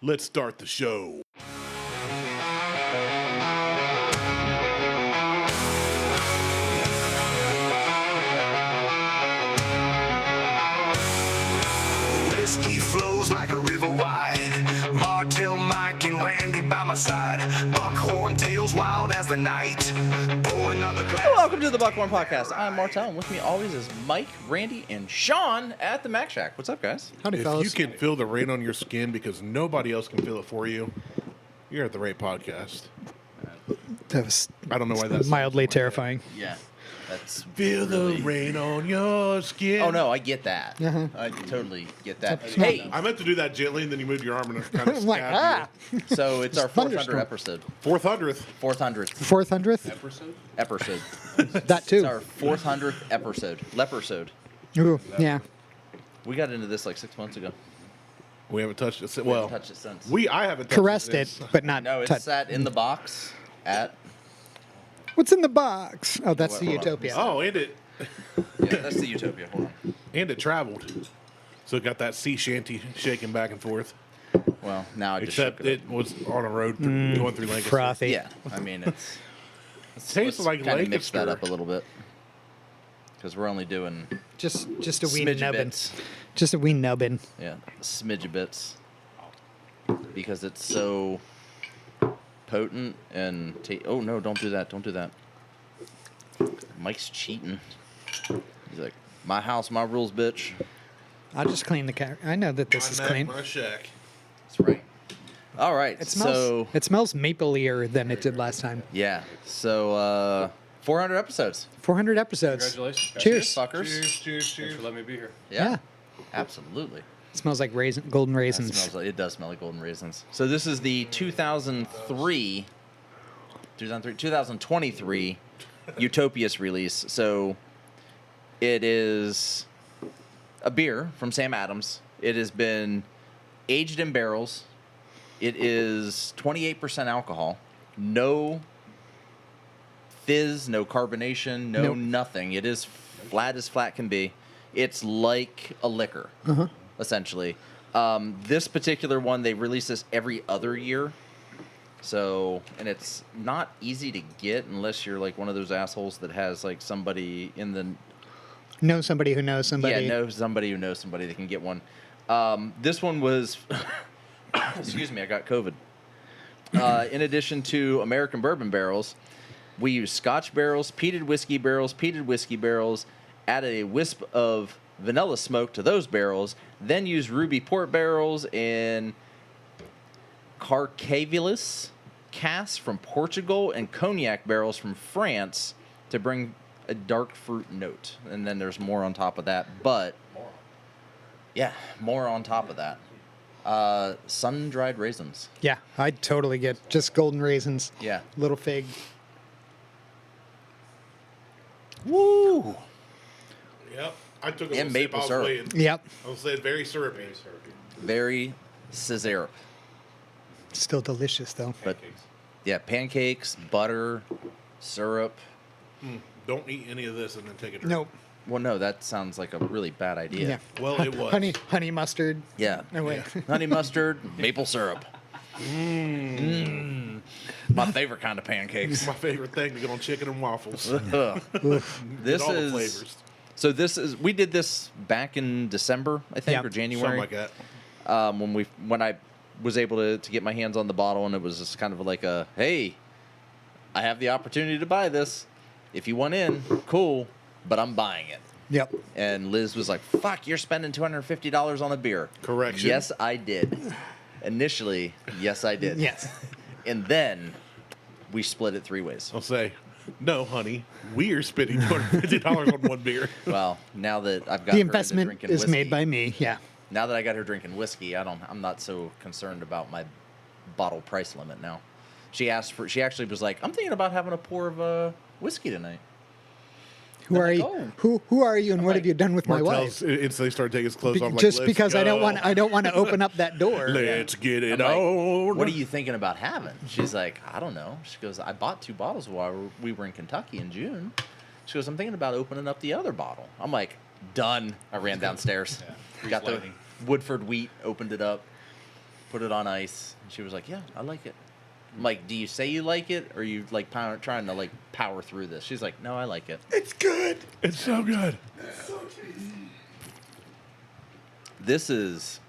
Let's start the show. Whiskey flows like a river wide. Martelle, Mike, and Landy by my side. Buckhorn tails wild as the night. Pour another glass. Welcome to the Buckhorn Podcast. I'm Martelle, and with me always is Mike, Randy, and Sean at the Mac Shack. What's up, guys? Howdy, If fellas. you can feel the rain on your skin because nobody else can feel it for you, you're at the right podcast. That was I don't know why that's mildly terrifying. Yeah, that's Feel really... the rain on your skin. Oh no, I get that. Uh-huh. I totally get that. It's Hey, I meant to do that gently, and then you moved your arm and it kind of I'm like, stabbed so it's our 400 thunderstorm. episode. you. 400th. 400th 400th? episode. That too. It's our 400th episode. Lepersode. Ooh, yeah. We got into this like 6 months ago. We haven't touched it. We Well, haven't touched it since. I haven't touched Caressed it, since. but not No, it's touched. sat in the box at. What's in the box? Oh, that's the Hold on. Utopia. Oh, and it Yeah, that's the Utopia. Hold on. traveled. So it got that sea shanty shaking back and forth. Well, now I just Except shook it was on a road going through Lancaster. Frothy. Yeah, I mean it's. Tastes like kind of mix that Lancaster. up a little bit because we're only doing Just a wee smidge nubbin. bits. Just a wee nubbin. Yeah, smidge of bits because it's so potent and oh no, don't do that, don't do that. Mike's cheating. He's like, my house, my rules, bitch. I'll just clean the car. I know that this is clean. My shack. That's right. All right, It smells. so It smells maple-ier than it did last time. yeah, so 400 episodes. 400 episodes. Congratulations, guys. Cheers. Fuckers. Cheers. Thanks for letting me be here. Yeah, Yeah. absolutely. It smells like golden It raisins. smells like, it does smell like golden raisins. So this is the 2023 Utopias release. So it is a beer from Sam Adams. It has been aged in barrels. It is 28% alcohol. No fizz, no carbonation, no Nope. nothing. It is flat as flat can be. It's like a liquor, essentially. This particular one, they release this every other year. So, and it's not easy to get unless you're like one of those assholes that has like somebody in the Know somebody who knows somebody. yeah, know somebody who knows somebody that can get one. This one was, excuse me, I got COVID. In addition to American bourbon barrels, we use Scotch barrels, peated whiskey barrels, added a wisp of vanilla smoke to those barrels, then used ruby port barrels and Carcavelis casks from Portugal and cognac barrels from France to bring a dark fruit note. And then there's more on top of that, but yeah, more on top of that. Sun-dried raisins. Yeah, I'd totally get just golden raisins. Yeah. Little fig. Woo! Yep. I took a And little maple sip. syrup. Yep. I was saying very syrupy. Very scissor. Still delicious though. But yeah, pancakes, butter, syrup. Don't eat any of this and then take a drink. Nope. Well, no, that sounds like a really bad idea. Yeah. Well, it was. Honey mustard. Yeah. No way. Honey mustard, maple syrup. My favorite kind of pancakes. My favorite thing to go on chicken and waffles. Ugh. This all the is flavors. so. This is we did this back in December, I think, Yeah. or Something January. like that. When I was able to get my hands on the bottle, and it was just kind of like a, hey, I have the opportunity to buy this. If you want in, cool, but I'm buying it. Yep. And Liz was like, fuck, you're spending $250 on a beer. Correction. Yes, I did. Initially, yes, I did. Yes. And then we split it 3 ways. I'll say, no, honey, we are spending $250 on one beer. Well, now that I've got The her into investment drinking is made whiskey- by me. Yeah. Now that I got her drinking whiskey, I'm not so concerned about my bottle price limit now. She actually was like, I'm thinking about having a pour of whiskey tonight. Who I'm are like, you? oh. Who are you, and what like, have you done with my Martelle's wife? instantly started taking his clothes off. Like, Just "Let's because I don't go. want to open up that door. Let's get it I'm like, on. what are you thinking about having? She's like, I don't know. She goes, I bought 2 bottles while we were in Kentucky in June. She goes, I'm thinking about opening up the other bottle. I'm like, done. I ran downstairs. Got the lighting. Woodford wheat, opened it up. put it on ice. And she was like, yeah, I like it. I'm like, do you say you like it, or are you like trying to like power through this? She's like, no, I like it. It's good. It's so good. This is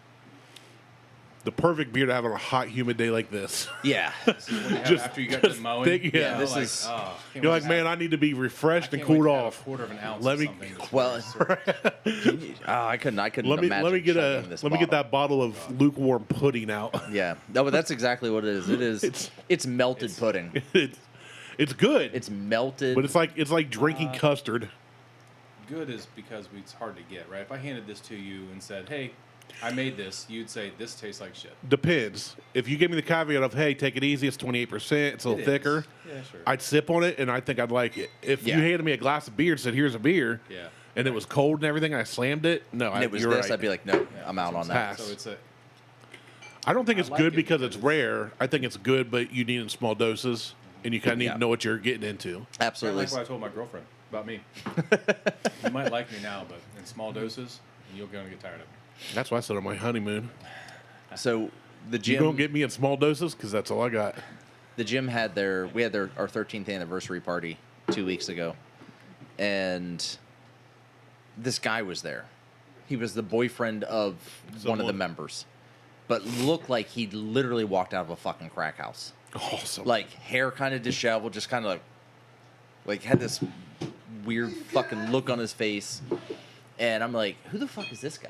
The perfect beer to have on a hot, humid day like this. yeah. After you got done mowing. Thick, yeah. This like, is- You're like, man, I need to be refreshed and cooled off. A quarter of an ounce. Let of me- something. Well, I couldn't Let me imagine get chugging this let me get bottle. that bottle of lukewarm pudding out. Yeah, no, but that's exactly what it is. It is. It's melted pudding. It's good. It's melted. but it's like drinking custard. Good is because it's hard to get, right? If I handed this to you and said, hey, I made this, you'd say, this tastes like shit. Depends. If you give me the caveat of, hey, take it easy, it's 28%, it's a little It is. thicker, Yeah, sure. I'd sip on it and I think I'd like it. If Yeah. you handed me a glass of beer and said, here's a beer, Yeah. and it was cold and everything, I slammed it, no, and it was you're this, right. I'd be like, no, I'm out on that. Pass. So it's a... I don't think it's I like good it because it's because- rare. I think it's good, but you need it in small doses, and you kind of need Yeah. to know what you're getting into. Kind of Absolutely. like what I told my girlfriend about me. You might like me now, but in small doses, you're going to get tired of me. That's why I said on my honeymoon, So the you gym, don't get me in small doses because that's all I got. the gym had our 13th anniversary party 2 weeks ago, and this guy was there. He was the boyfriend of one of the Someone- members, but looked like he literally walked out of a fucking crack house. Awesome. Like hair kind of disheveled, just kind of like had this weird fucking look on his face, and I'm like, who the fuck is this guy?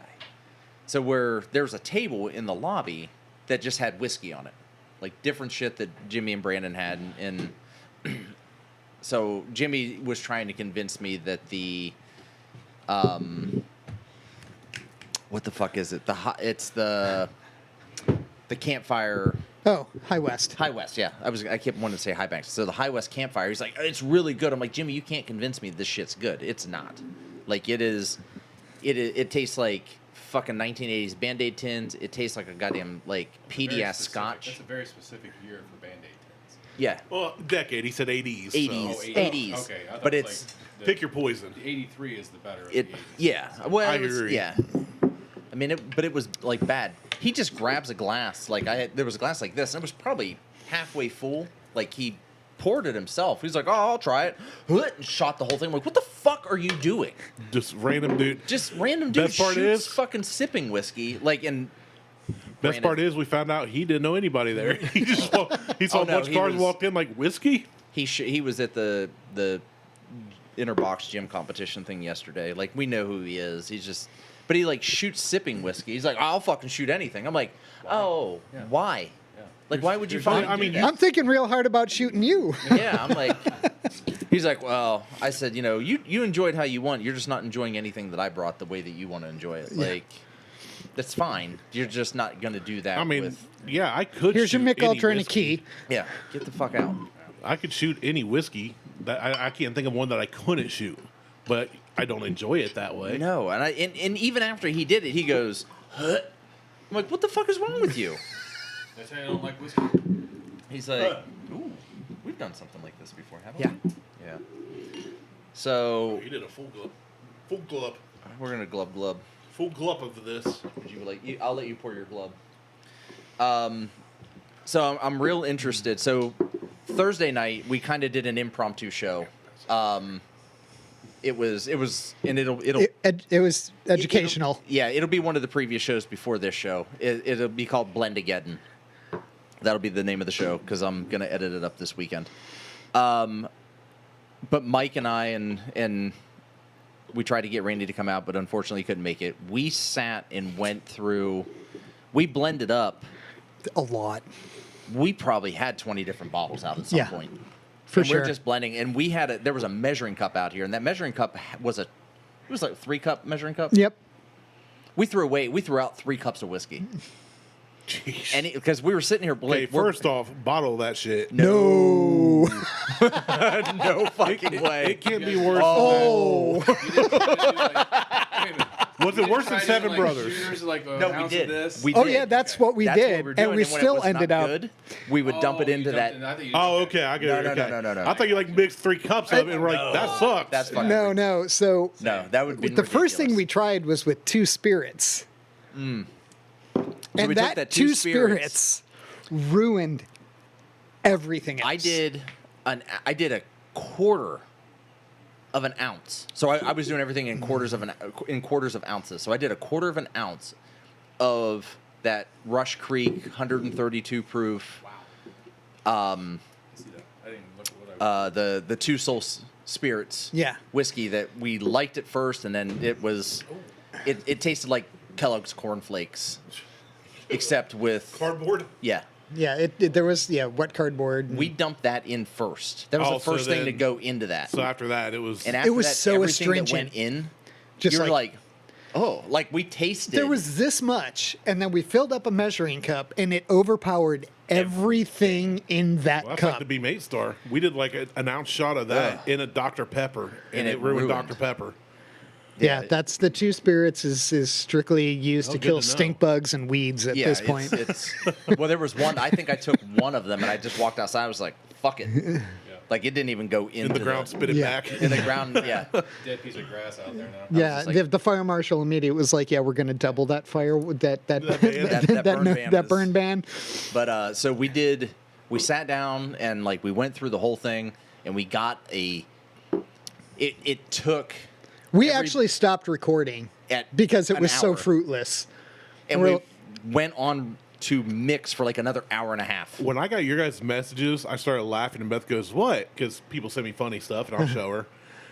So there was a table in the lobby that just had whiskey on it, like different shit that Jimmy and Brandon had, and so Jimmy was trying to convince me that the what the fuck is it? It's the campfire. Oh, High West. High West, yeah. I kept wanting to say High Banks. So the High West campfire, he's like, it's really good. I'm like, Jimmy, you can't convince me this shit's good. It's not. Like it is. It tastes like fucking 1980s Band-Aid tins. It tastes like a goddamn like peaty ass scotch. That's a very specific year for Band-Aid tins. Yeah, well, decade. He said 80s. so- 80s, 80s. 80s. Okay, I thought But it was it's like Pick your poison. The 83 is the better of it. the 80s. Yeah. Well, I it was- agree. yeah. I mean, but it was like bad. He just grabs a glass. Like there was a glass like this, and it was probably halfway full. Like he poured it himself. He's like, "Oh, I'll try it," and shot the whole thing. I'm like, what the fuck are you doing? Just random dude. Just random dude Best part shoots is- fucking sipping whiskey. Like and Best Brandon- part is we found out he didn't know anybody there. He just he saw Oh, a no, bunch of he cars was- walked in like whiskey. he was at the inner box gym competition thing yesterday. Like we know who he is. He's just, but he like shoots sipping whiskey. He's like, I'll fucking shoot anything. I'm like, oh, Yeah. why? Yeah. Like, why would you Here's- find? I mean, I'm thinking real hard about shooting you. yeah, I'm like, he's like, well, I said, you enjoyed how you want. You're just not enjoying anything that I brought the way that you want to enjoy it. Yeah. Like, that's fine. You're just not gonna do that. I mean, with, yeah, I could. Here's your shoot Mick any Ultra and a whiskey. key. yeah, get the fuck out. I could shoot any whiskey. That I can't think of one that I couldn't shoot, but I don't enjoy it that way. No, and even after he did it, he goes, huh? I'm like, what the fuck is wrong with you? That's how I don't like whiskey. He's like, ooh, we've done something like this before, haven't Yeah. we? Yeah. So You did a full glove we're gonna glub. of this. Would you like? I'll let you pour your glove. So I'm real interested. So Thursday night we kind of did an impromptu show. It was, and it'll. It was educational. It'll be one of the previous shows before this show. It'll be called Blendageddon. That'll be the name of the show because I'm gonna edit it up this weekend. But Mike and I and we tried to get Randy to come out, but unfortunately couldn't make it. We sat and went through. We blended up. A lot. We probably had 20 different bottles out at some Yeah, point. for And sure. We're just blending, and there was a measuring cup out here, and that measuring cup was like a 3-cup measuring cup. Yep. We threw out 3 cups of whiskey, Jeez. and because we were sitting here, Okay, like, we're- first off, bottle that shit. No. no fucking way. It can't be worse. Oh. Was it worse than Seven Brothers? No, we did. We Oh did. yeah, that's what we That's did, what we're and doing. we when it still was ended not up. good, we would dump it into that. Oh, okay, I get it. No, Okay. no. I thought you like mixed 3 cups of it, and we're like, that sucks. That's fucking No. So No, that would be the first thing we tried was with 2 spirits. So And we that, took that two spirits ruined everything else. I did a quarter of an ounce. So I was doing everything in quarters of ounces. So I did a quarter of an ounce of that Rush Creek 132 proof. Wow. See that? I didn't look at what I The Two Soul Spirits Yeah. whiskey that we liked at first, and then it tasted like Kellogg's Corn Flakes, except with Cardboard. yeah. Yeah, there was wet cardboard. We dumped that in first. That was Oh, the first so thing to then- go into that. So after that, it was. And after was that, so everything that astringent. went in, Just you're like- like, oh, like we tasted. There was this much, and then we filled up a measuring cup, and it overpowered everything in that Well, that's cup. like the Be Mate Star. We did like an ounce shot of that in a Dr. Pepper, and it ruined Dr. Pepper. Yeah, that's the two spirits is strically used Oh, to good kill to know. stink bugs and weeds at this point. It's well, there was one. I think I took one of them, and I just walked outside. I was like, "Fuck it," like it didn't even go into In the ground, spit it Yeah. back. in the ground. Yeah, dead piece of grass out there now. Yeah, just like- the fire marshal immediately was like, "Yeah, we're going to double that fire that ban. That burn ban that is- burn ban." but so we sat down and like we went through the whole thing, and we got a. It took. We every- actually stopped recording At because it an was so hour. fruitless. and we're- we went on to mix for like another hour and a half. When I got your guys' messages, I started laughing, and Beth goes, "What?" Because people send me funny stuff, and I'll show her.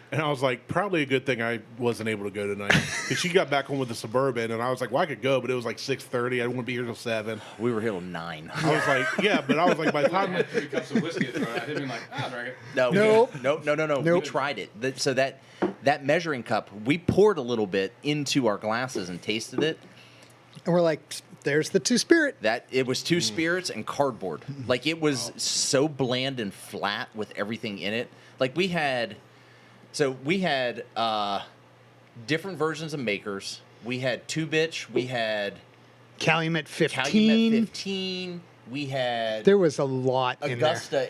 And I was like, probably a good thing I wasn't able to go tonight. Because she got back home with the Suburban, and I was like, well, I could go, but it was like 6:30. I wouldn't be here till 7. We were here till 9. I was like, yeah, but I was like, by the I time... had 3 cups of whiskey. I'd have been like, I'll drink it. No, Nope. No. We Nope. tried it. So that measuring cup, we poured a little bit into our glasses and tasted it. And we're like, "There's the two spirit." That it was 2 spirits and cardboard. Like it was so bland and flat with everything in it. Like we had different versions of makers. We had 2Bitch. We had Calumet 15. Calumet 15. We had There was a lot in there.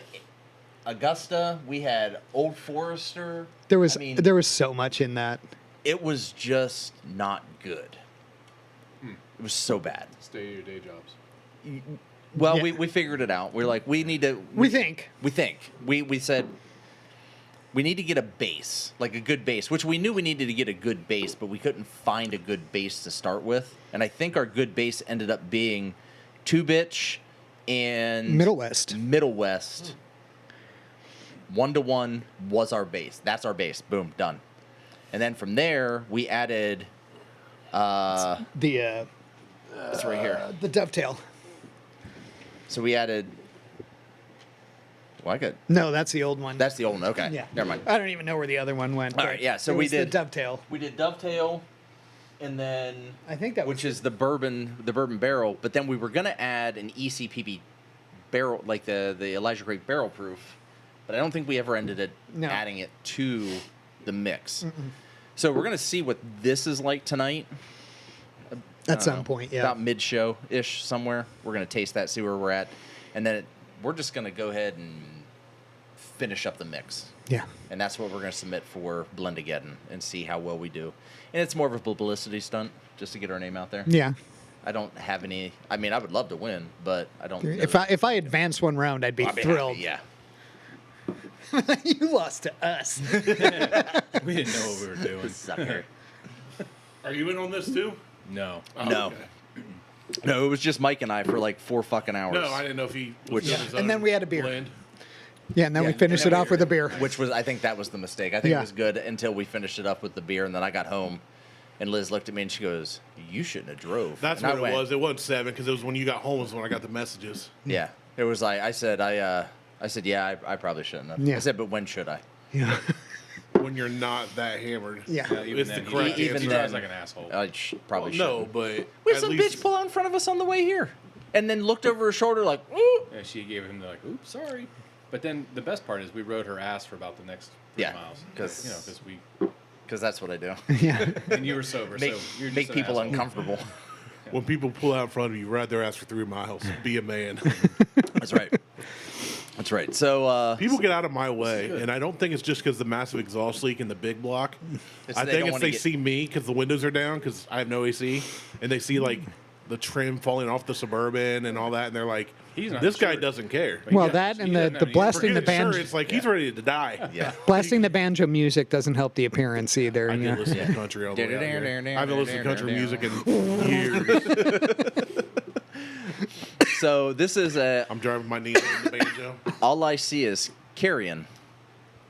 Augusta. We had Old Forester. There was I mean, there was so much in that. it was just not good. It was so bad. Stay at your day jobs. Well, Yeah. we figured it out. We're like, we need to. We think. We said we need to get a base, like a good base, which we knew we needed to get a good base, but we couldn't find a good base to start with. And I think our good base ended up being 2Bitch and Middle West. 1-to-1 was our base. That's our base. Boom, done. And then from there, we added. The It's right here. the dovetail. So we added. Well, I got. No, that's the old one. That's the old one. Okay. yeah. Never mind. I don't even know where the other one went. All but right, yeah, so it we was did- the dovetail. We did Dovetail, and then I think that which was is the bourbon barrel. But then we were gonna add an ECPB barrel, like the Elijah Craig barrel proof. But I don't think we ever ended up No. adding it to the mix. So we're gonna see what this is like tonight. I at don't some know, point. Yeah. About mid show ish somewhere. We're gonna taste that, see where we're at, and then we're just gonna go ahead and finish up the mix. Yeah. And that's what we're going to submit for Blendageddon and see how well we do. And it's more of a publicity stunt just to get our name out there. Yeah. I don't have any. I mean, I would love to win, but I don't. If I advance one round, I'd be I'd be thrilled. happy, yeah. You lost to us. We didn't know what we were doing. Sucker. Are you in on this too? No. Oh, No. okay. No, it was just Mike and I for like 4 fucking hours. No, I didn't know if he... Which- did Yeah. his And own then we had a beer. blend. Yeah, and then we Yeah, finished and it then off with a beer. Which was, I think that was the mistake. I think Yeah. it was good until we finished it up with the beer, and then I got home, and Liz looked at me and she goes, "You shouldn't have drove." That's And I what it went, was. It wasn't 7, because it was when you got home was when I got the messages. Yeah, it was like I said, yeah, I probably shouldn't have. Yeah. I said, but when should I? Yeah. When you're not that hammered. Yeah. Even It's then, the correct even answer. he then- drives like an asshole. I probably should. No, but We had at some least- bitch pull out in front of us on the way here, and then looked over her shoulder like, "Ooh." Yeah, she gave him the like, "Oops, sorry." But then the best part is we rode her ass for about the next 3 Yeah, miles. 'cause- you know, because we because that's what I do. Yeah. and you were sober, Make, so you're just make an people asshole. uncomfortable. When people pull out in front of you, ride their ass for 3 miles. Be a man. That's right. That's right. So People get out of my way, and I don't think it's just because the massive exhaust leak in the big block. It's I they think don't it's wanna they get- see me because the windows are down because I have no AC, and they see like the trim falling off the Suburban and all that, and they're like, He's not this guy sure. doesn't care. Well, Yeah, that he and doesn't the have any- blasting the Forget it, sure, banjo, it's like he's ready to die. Yeah. blasting the banjo music doesn't help the appearance either. I you did know? listen to country all the way out here. I haven't listened to country music in years. So this is I'm driving my knee on the banjo. all I see is carrion.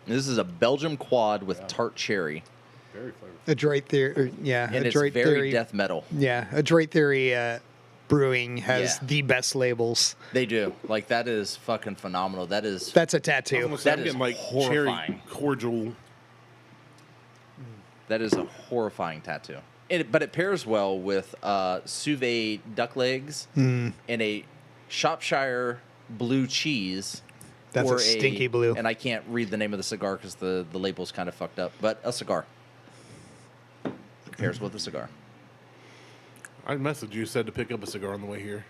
This is a Belgium quad with tart cherry, Very flavorful. Adroit Theory, yeah, and it's Adroit very Theory, death metal. yeah, Adroit Theory Brewing has Yeah. the best labels. They do. Like that is fucking phenomenal. That is That's a I was tattoo. gonna say, That I'm is getting like horrifying. cherry cordial. a horrifying tattoo. But it pairs well with sous vide duck legs and a Shropshire blue cheese. That's or a stinky blue. And I can't read the name of the cigar because the label's kind of fucked up. But a cigar. Pairs with a cigar. I messaged you, said to pick up a cigar on the way here,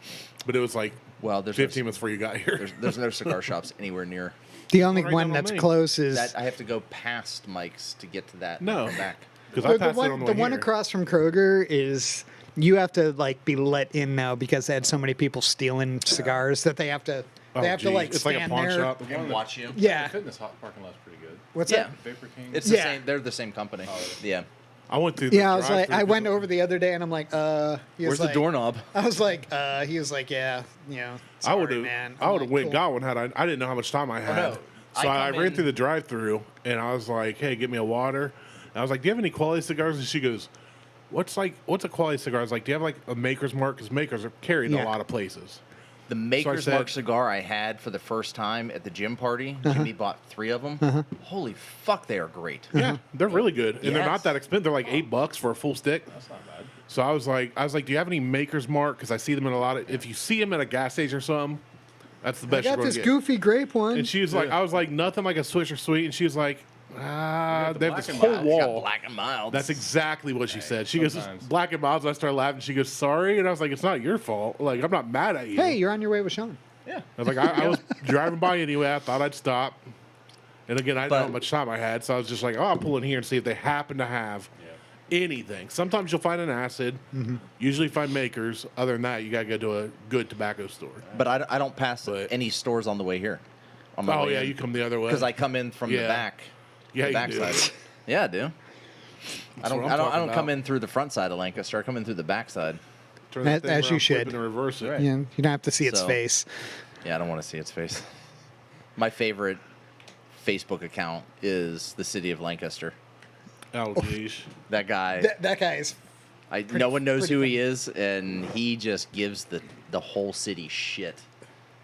but it was like Well, there's 15 minutes before you got here. there's no cigar shops anywhere near. The only right one down on that's me. close is That I have to go past Mike's to get to that. and No. come back. Because I the passed it on one. the The way one here. across from Kroger is you have to like be let in now because they had so many people stealing cigars that they have to. Oh, They have to geez. like It's like a stand pawn there. shop. And watch you. Yeah. The fitness hot parking lot's pretty good. What's Yeah. that? Vapor King. It's the Yeah. same. They're the same company. Yeah. I went through the Yeah, I was like, drive-thru I went 'cause over the other day and I'm like, he was Where's like, the doorknob? I was like, he was like, yeah, you know, I would sorry, have. man. I I'm would have like, went cool. got one had I didn't know how much time I had. no. So I I come ran in- through the drive-through and I was like, "Hey, get me a water." And I was like, "Do you have any quality cigars?" And she goes, "What's a quality cigar?" I was like, "Do you have like a Maker's Mark? Because Makers are carried Yeah. a lot of places." The Maker's said- Mark cigar I had for the first time at the gym party. Jimmy bought 3 of them. Holy fuck, they are great. Yeah, they're really good, and they're Yes. not that expensive. They're like $8 for a full stick. That's not bad. So I was like, "Do you have any Maker's Mark?" Because I see them in a lot of. If you see them at a gas station or something, that's the I best you're got going this to get. goofy grape one. And she was like, Yeah. I was like, nothing like a Swisher Sweet. And she was like, the they have black this and whole mild. It's got wall. black and mild. That's exactly what she said. She sometimes. goes, black and mild. And I started laughing. She goes, sorry. And I was like, it's not your fault. Like, I'm not mad at you. Hey, you're on your way with Sean. yeah. I was like, I was driving by anyway. I thought I'd stop. And again, I didn't know But- how much time I had. So I was just like, oh, I'll pull in here and see if they happen to have anything. Sometimes you'll find an acid. Usually find Makers. Other than that, you got to go to a good tobacco store. But I don't pass But- any stores on the way here. On my Oh, way yeah, in. you come the other way. Because I come in from the Yeah. back. Yeah, the you back do. side. Yeah, I do. That's what I'm I don't talking come about. in through the front side of Lancaster. I come in through the back side. Turn that As thing you around, flip should. it, and reverse it. Right. You know, you don't have to see its So- face. Yeah, I don't want to see its face. My favorite Facebook account is the city of Lancaster. Oh, geez. That guy. That guy is. No one knows pretty who funny. he is, and he just gives the whole city shit.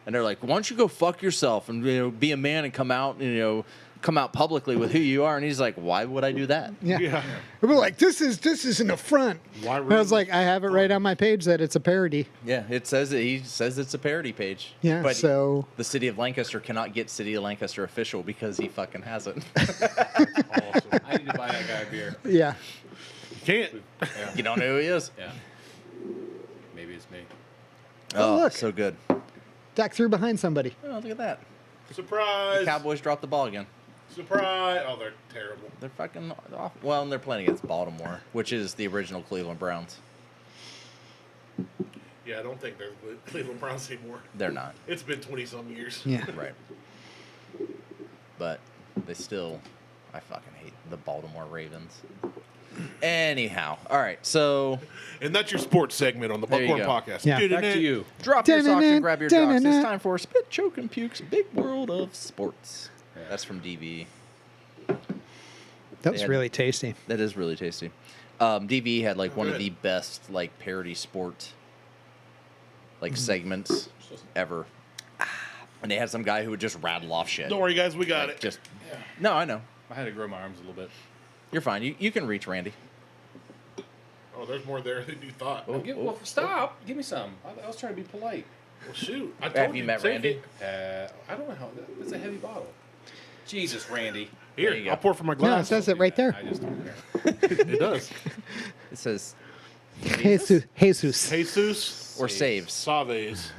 And they're like, "Why don't you go fuck yourself and be a man and come out publicly with who you are?" And he's like, "Why would I do that?" Yeah. Yeah. We're like, this is an affront. Why And I was really? like, I have it right on my page that it's a parody. Yeah, he says it's a parody page. Yeah, but so- the city of Lancaster cannot get city of Lancaster official because he fucking has it. Awesome. I need to buy that guy a beer. Yeah. Can't. You don't know who he is? Yeah. Maybe it's me. Oh, look. so good. Dak threw behind somebody. Oh, look at that. Surprise. Cowboys dropped the ball again. Surprise. Oh, they're terrible. They're fucking off. Well, and they're playing against Baltimore, which is the original Cleveland Browns. Yeah, I don't think they're the Cleveland Browns anymore. They're not. It's been 20-some years. Yeah. Right. But they still, I fucking hate the Baltimore Ravens. Anyhow, all right, so And that's your sports segment on the There you Buckhorn go. Podcast. Yeah. Back to you. drop your socks and grab your jocks. It's Dun-dun-dun. time for Spit, Choke, and Puke's Big World of Sports. That's from DV. That was had- really tasty. That is really tasty. DV had like one of Good. the best like parody sport like segments ever. And they had some guy who would just rattle off shit. Don't worry, guys. We got Like, it. just no, I know. I had to grow my arms a little bit. You're fine. You can reach Randy. Oh, there's more there than you thought. Oh. Well, stop. Give me some. I was trying to be polite. Well, shoot. I told Have you met take Randy? it. I don't know how. It's a heavy bottle. Jesus, Randy. Here, There you go. I'll pour from my No, it glass. says it right there. I just don't care. It does. It says Jesus. Jesus. Jesus or saves. Saves.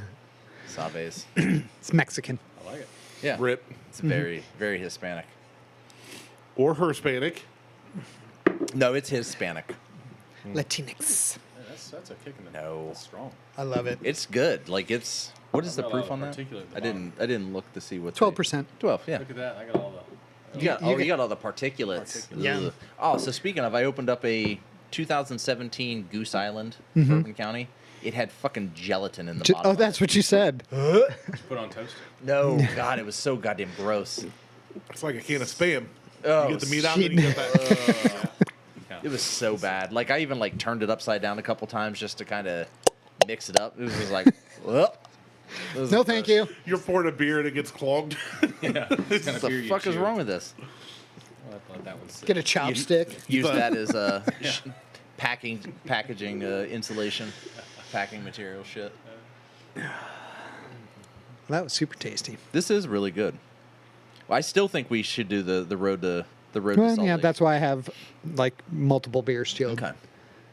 Saves. It's Mexican. I like it. Yeah. Rip. It's very, very Hispanic. Or Hispanic. No, it's Hispanic. Latinx. That's That's a kick in the No. That's strong. I love it. It's good. Like it's. What is the I've got a lot proof of on that? particulate at the I didn't look to see what. 12%. 12. Yeah. Look at that. I got all the. You got all the particulates. Yeah. Ugh. Oh, so speaking of, I opened up a 2017 Goose Island, Mm-hmm. Bourbon County. It had fucking gelatin in the bottom. Oh, of that's it. what you said. Put on toast. No, God, it was so goddamn gross. It's like a can of Spam. Oh, you get the meat out, shit. and then you get that. It was so bad. Like I even like turned it upside down a couple times just to kind of mix it up. It was like, well, No, thank you. You're pouring a beer and it gets clogged. Yeah. What the fuck is wrong with this? Let that one sit. Get a chopstick. Use that as a packaging insulation, packing material shit. That was super tasty. This is really good. I still think we should do the road to Well, Salt yeah, Lake. that's why I have like multiple beers chilled. Okay.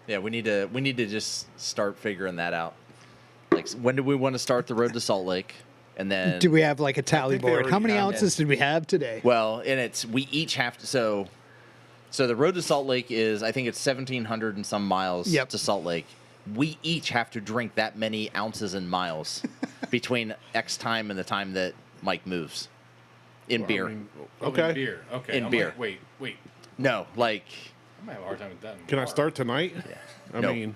Yeah, we need to just start figuring that out. Like, when do we want to start the road to Salt Lake? And then Do we have like a tally think they board? How already many have ounces did we have today? Well, and we each have to. So the road to Salt Lake is, I think it's 1,700 and some miles Yep. to Salt Lake. We each have to drink that many ounces and miles between X time and the time that Mike moves in beer. Okay. In beer. Okay. In I'm beer. Like, wait. No, like I might have a hard time with that. in Can I bar. start tonight? I No. mean,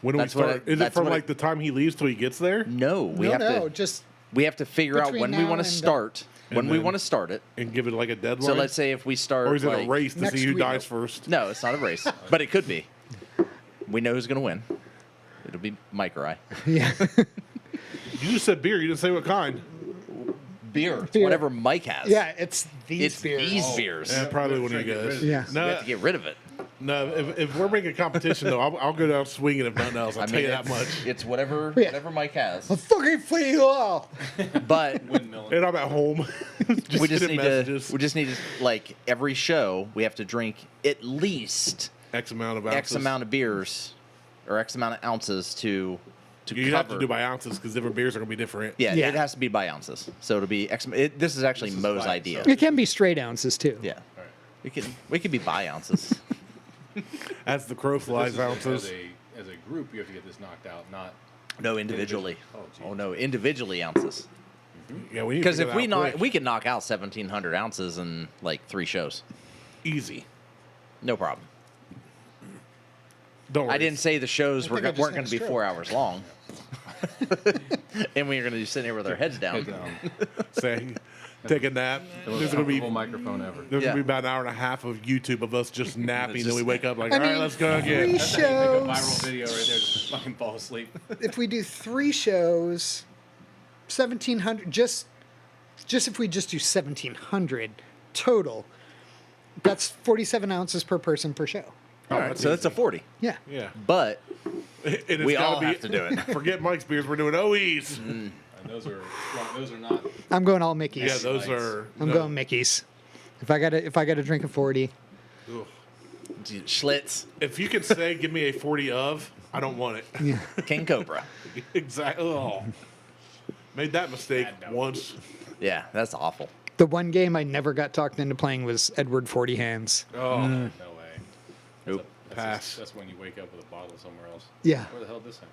when do we That's what start? I- Is it that's from what I- like the time he leaves till he gets there? no. We no, have no, to just we have to figure out between when we now want to and- start. When And we then- want to start it. And give it like a deadline? So let's say if we start, or is it like, a race to next see who week. dies first? No, it's not a race, but it could be. We know who's going to win. It'll be Mike or I. yeah. You just said beer. You didn't say what kind. Beer. Beer. Whatever Mike has. Yeah, it's these It's beers. these beers. Yeah, probably one of you Try to get rid guys. of it. Yeah. We No, have to get rid of it. no. If we're making a competition, though, I'll go down swinging if nothing else. I'll tell you that it's- much. It's whatever Yeah. whatever Mike has. A fucking free all. But Windmill. And I'm at home. we just sending need messages. to like every show we have to drink at least X amount of ounces. X amount of beers or X amount of ounces to You cover. have to do by ounces because different beers are going to be different. yeah, Yeah. it has to be by ounces. So it'll be X. This is actually This is Mo's by idea. itself. It can be straight ounces too. Yeah, All right. we could be by ounces. As the crow This flies is ounces. as a group, you have to get this knocked out, not. No, individually. Oh, Oh, geez. no, individually ounces. Yeah, we need to Because figure if we that out knock, quick. we can knock out 1,700 ounces in like 3 shows. Easy. No problem. Don't worry. I didn't say the shows I think I weren't just going had to a be stroke. 4 hours long. And we are going to be sitting here with our heads down. say take a nap. There's going to be whole microphone ever. there's Yeah. gonna be about an hour and a half of YouTube of us just napping, It's and we just- wake up like, I all right, mean, let's go three again. That's how you make a viral shows. video right there. Just fucking fall asleep. If we do 3 shows, 1,700. Just if we just do 1,700 total, that's 47 ounces per person per show. All right, so that's a 40. Yeah. Yeah. But And it's We gotta all be, have to do it. Forget Mike's beers. We're doing OEs. And those are not. I'm going all Mickey's. Yeah, those Nice. are. I'm no. going Mickey's. If I got to drink a 40, Ugh. Schlitz, If you can say, give me a 40 of, I don't want it. King Cobra. Exactly. Oh. Made that mistake Bad note. once. Yeah, that's awful. the one game I never got talked into playing was Edward 40 Hands. Oh. No way. Nope. Pass. That's when you wake up with a bottle somewhere else. Yeah. Where the hell did this happen?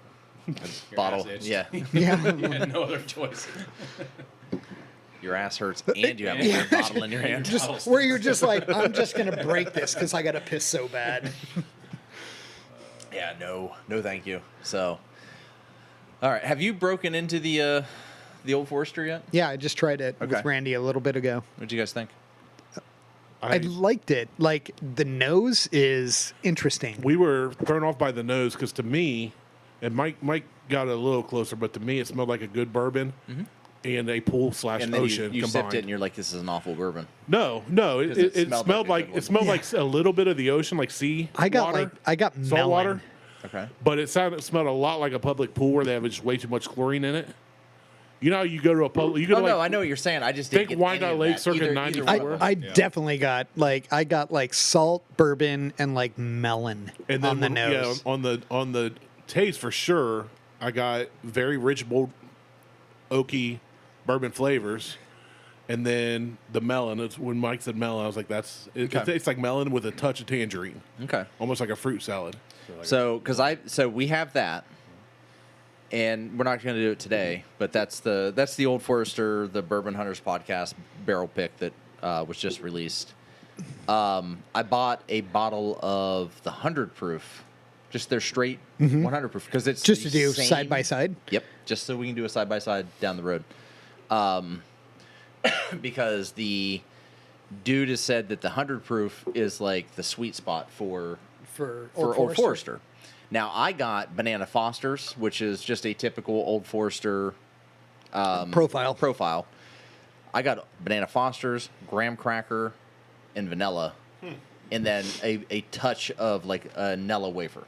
Your Bottle. ass itched. Yeah. Yeah. You had no other choice. Your ass hurts and you have a beer bottle in your hand. Just where you're just like, I'm just gonna break this because I gotta piss so bad. Yeah, no, thank you. So, all right, have you broken into the Old Forester yet? Yeah, I just tried it Okay. with Randy a little bit ago. What'd you guys think? I liked it. Like the nose is interesting. We were thrown off by the nose because to me, and Mike got a little closer, but to me it smelled like a good bourbon and a pool / And then ocean you sipped combined. it and you're like, this is an awful bourbon. No, it, 'Cause it, it smelled smelled like a like good it smelled one. like a little bit of the ocean, like sea. I got water, melon. salt water, Okay. but it smelled a lot like a public pool where they have just way too much chlorine in it. You know, how you go to a public, you go Oh to no, like, I know what you're saying. I just think didn't get Wyandotte any of Lake that. circa Either 94. one of them. I Yeah. definitely got like salt, bourbon, and like melon and then on the when- nose. Yeah, on the taste for sure, I got very rich, bold, oaky bourbon flavors, And then the melon. It's when Mike said melon, I was like, it's like melon with a touch of tangerine, Okay. almost like a fruit salad. So we have that, and we're not going to do it today, but that's the Old Forester, the Bourbon Hunters podcast barrel pick that was just released. I bought a bottle of the 100 proof, just their straight 100 proof, because it's Just the to do same- side by side. Yep, just so we can do a side by side down the road. Because the dude has said that the 100 proof is like the sweet spot for Old Forester. Now, I got Banana Foster's, which is just a typical Old Forester Profile. I got Banana Foster's, graham cracker, and vanilla, and then a touch of like a Nella wafer.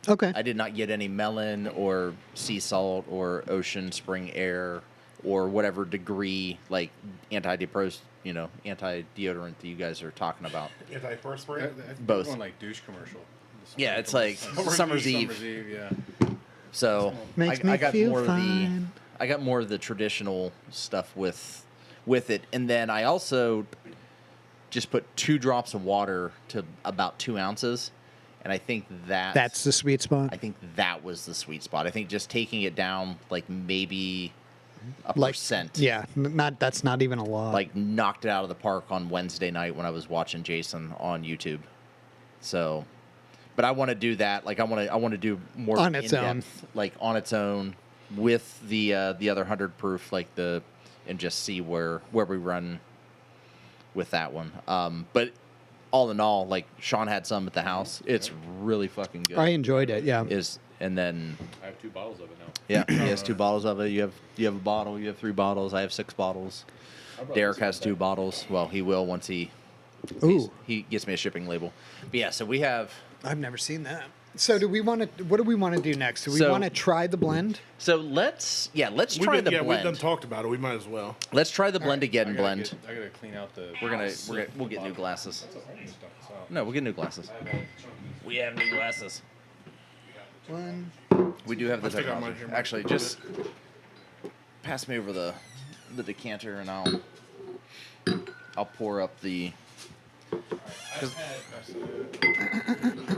Okay. I did not get any melon or sea salt or ocean spring air or whatever degree like anti-deodorant that you guys are talking about. Antiperspirant? Both. Going like douche commercial. Yeah, it's like Summer's Eve. Summer's Eve, yeah. So Makes I me got feel more fine. I got more of the traditional stuff with it, and then I also just put 2 drops of water to about 2 ounces, and I think That's the sweet spot. I think that was the sweet spot. I think just taking it down like maybe a Like percent. Yeah, that's not even a lot. Like knocked it out of the park on Wednesday night when I was watching Jason on YouTube. So, but I want to do that. Like I want to do more On its own. in-depth, like on its own with the other 100 proof, and just see where we run with that one. But all in all, like Sean had some at the house. It's really fucking good. I enjoyed it. Yeah. And then I have 2 bottles of it now. yeah, he has 2 bottles of it. You have a bottle. You have 3 bottles. I have 6 bottles. Derek has 2 bottles. Well, he will once he Ooh, gets me a shipping label. But yeah, so we have. I've never seen that. So do we want to? What do we want to do next? Do we So- want to try the blend? So let's try the We've done blend. talked about it. We might as well. Let's try the blend again. I gotta Blend. I gotta clean out the. We'll get new glasses. That's a home stuff, so. No, we'll get new glasses. We have new glasses. One. We do have the I think I might technology. hear my- Actually, just pass me over the decanter, and I'll pour up the.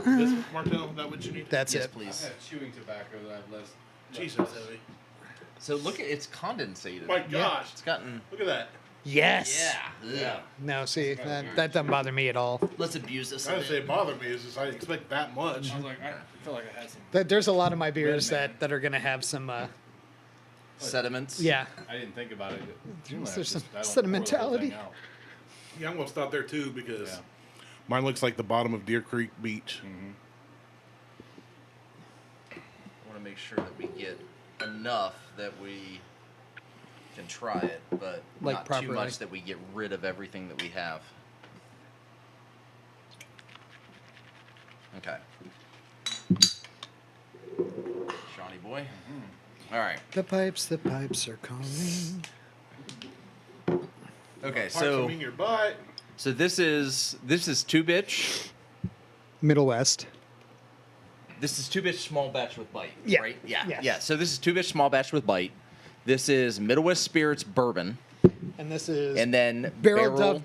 This, Martelle, that what you need? That's Yes, it. please. I have chewing tobacco that I've less. Jesus, heavy. So look at it's condensated. My gosh. It's gotten. Look at that. Yes. Yeah. No, see, that doesn't bother me at all. Let's abuse this. I A didn't say bit. it bothered me. It's just I didn't expect that much. I was like, I feel like I had some. There's a lot of my beers Red man. that are going to have some, Sediments. yeah. I didn't think about it. There's some I don't pour the whole sentimentality. thing out. Yeah, I'm gonna stop there too because Yeah. mine looks like the bottom of Deer Creek Beach. I want to make sure that we get enough that we can try it, but Like not properly. too much that we get rid of everything that we have. Okay. Shawnee boy. All right. The pipes are calling. Okay, Pipes so them in your butt. this is 2-bitch. Middle West. This is 2-bitch small batch with bite, Yeah. right? Yeah. Yes. Yeah. So this is 2-bitch small batch with bite. This is Middle West Spirits bourbon, And this is and then barrel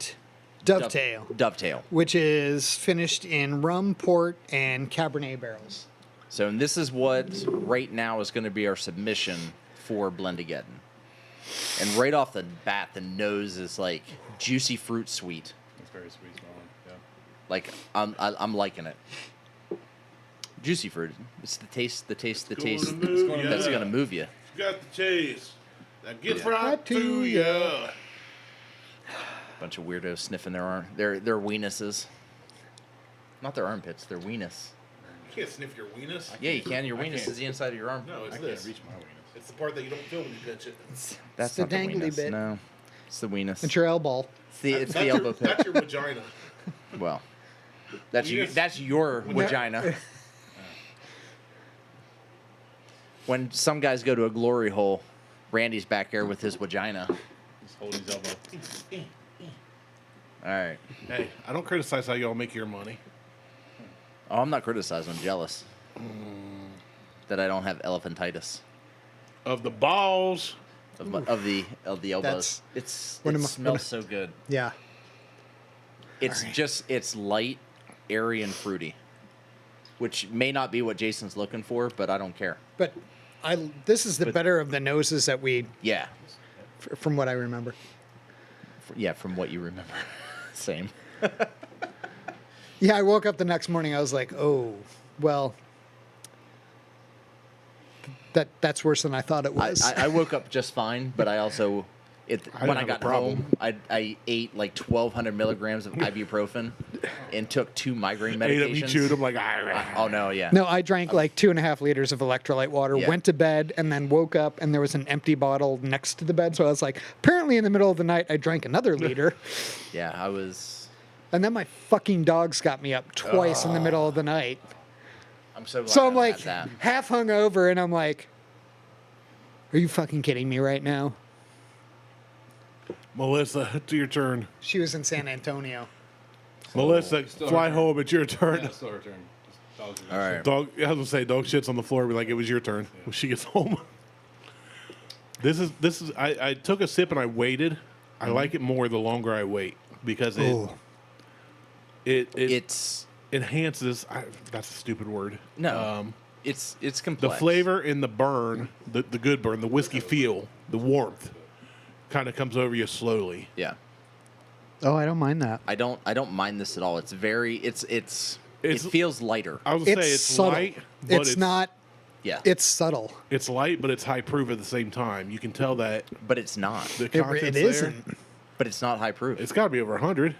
dovetail, Dovetail. which is finished in rum, port, and Cabernet barrels. So and this is what right now is going to be our submission for Blendageddon. And right off the bat, the nose is like juicy fruit sweet. It's very sweet smelling. Yeah. Like I'm liking it. Juicy fruit. It's the taste Gonna move ya. that's going to move you. Got the chase. That gets Yeah. right to ya. Bunch of weirdos sniffing their weenuses. Not their armpits, their weenus. You can't sniff your weenus. Yeah, you can. Your I weenus can't. is the inside of your arm. No, it's I this. can't reach my weenus. It's the part that you don't feel when you touch it. That's the not the dangly weenus. bit. No, it's the weenus. It's your elbow. It's the That's elbow your, pit. That's your vagina. Well, that's Weenus. your vagina. When some guys go to a glory hole, Randy's back there with his vagina. He's holding his elbow. All right. Hey, I don't criticize how y'all make your money. Oh, I'm not criticizing. I'm jealous that I don't have elephantitis. Of the balls. of the elbows. That's It smells so good. Yeah. It's light, airy, and fruity, which may not be what Jason's looking for, but I don't care. But this is the better of the noses that we, Yeah, from what I remember. from what you remember. Same. Yeah, I woke up the next morning. I was like, oh, well, that's worse than I thought it was. I woke up just fine, but I also, when I have a got problem. home, I ate like 1,200 milligrams of ibuprofen and took 2 migraine Ate 'em, medications. he chewed 'em like, ah. Oh no, yeah. No, I drank like 2.5 liters of electrolyte water, Yeah. went to bed, and then woke up, and there was an empty bottle next to the bed. So I was like, apparently in the middle of the night, I drank another liter. Yeah, I was. And then my fucking dogs got me up twice in the middle of the night. I'm so glad. So I'm I like had that. half hungover, and I'm like, are you fucking kidding me right now? Melissa, it's your turn. She was in San Antonio. Melissa, still fly her turn. home. It's your turn. Yeah, still her turn. Just dogs are All gonna right. Dog, I was gonna say, dog shits on the floor. Be like, it was your turn when she gets home. This is. I took a sip and I waited. I like it more the longer I wait because it It's enhances. That's a stupid word. no. It's The complex. flavor and the burn, the good burn, the whiskey feel, the warmth, kind of comes over you slowly. Yeah. Oh, I don't mind that. I don't mind this at all. It's very. It It's- feels lighter. I was gonna say it's subtle. light, but It's not. Yeah. It's subtle. It's light, but it's high proof at the same time. You can tell that But it's not. the It content's there. isn't. But it's not high proof. It's got to be over 100.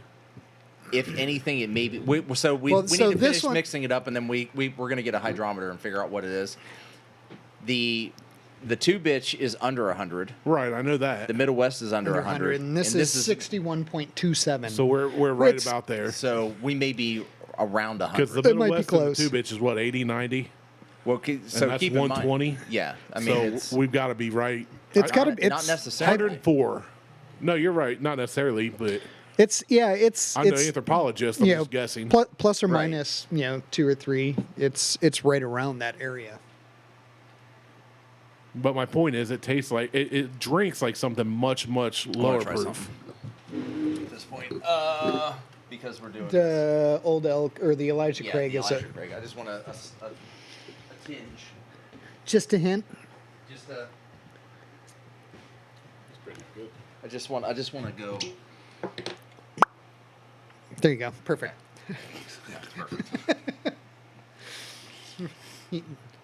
If anything, it may be. We need so to finish this one- mixing it up, and then we're going to get a hydrometer and figure out what it is. The 2-bitch is under 100. Right, I know that. The Middle West is under 100. and this is 61.27. So we're right It's- about there. So we may be around Because 100. the It might Middle be West and close. the 2-bitch is what, 80, 90? Well, so that's keep in 120? mind. Yeah, I mean, So it's we've got to be right. It's got to. not It's necessarily. 104. No, you're right. Not necessarily, but It's It's I'm no anthropologist. I'm you know, just guessing. plus or Right. minus 2 or 3. It's right around that area. But my point is, it tastes like it drinks like something much lower try proof. at this point. Because we're doing The Old Elk or the Elijah Craig the is Elijah Craig. I just want a tinge. just a hint. Just a. I just want to go. There you go. Perfect.